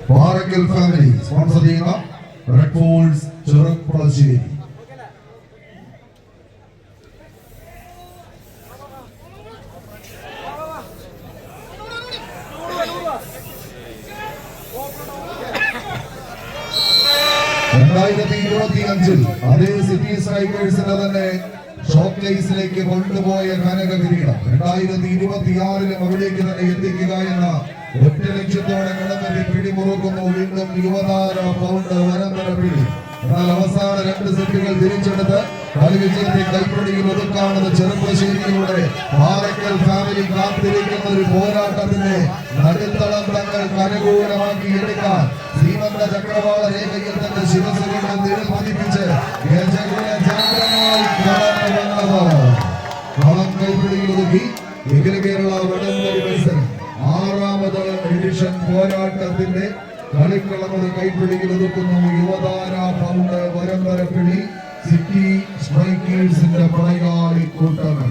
Parakkal family sponsor ചെയ്യുന്ന red false Cherpulassery. അതേ city സ്ട്രൈക്കേഴ്സിന്റെ തന്നെ ഷോക്കേസിലേക്ക് കൊണ്ടുപോയ കനക കിരീടം 2026 അവിടേക്ക് തന്നെ എത്തിക്കുക എന്ന ഒറ്റ ലക്ഷ്യത്തോടെ കടന്നതി പിടിമുറുക്കുന്നു വീണ്ടും യുവതാര പൗണ്ട് വരമ്പര പിടി. എന്നാൽ അവസാന 2 സെറ്റുകൾ തിരിച്ചെടുത്ത് കളി വിജയത്തെ കൈപ്പിടിയിൽ ഒതുക്കാണെന്ന് ചെറുപ്പശ്ശേരിയിലൂടെ പാറക്കൽ ഫാമിലി കാത്തിരിക്കുന്ന ഒരു പോരാട്ടത്തിന്റെ നടുത്തളങ്ങൾക്ക് അനുകൂലമാക്കി എടുക്കാൻ ശ്രീമന്ത ചക്രവാള രേഖയിൽ തന്റെ ശിവസുകളുടെ നിഴൽ പതിപ്പിച്ച് കളം കൈപ്പിടിയിൽ ഒതുക്കി അഖില കേരള വടംവലി മത്സരം 6ാമത് എഡിഷൻ പോരാട്ടത്തിന്റെ കളിക്കളമത് കൈപ്പിടിയിൽ ഒതുക്കുന്നു യുവതാര പൗണ്ട് വരമ്പര പിടി സിറ്റി സ്ട്രൈക്കേഴ്സിന്റെ പടയാളി കൂട്ടങ്ങൾ.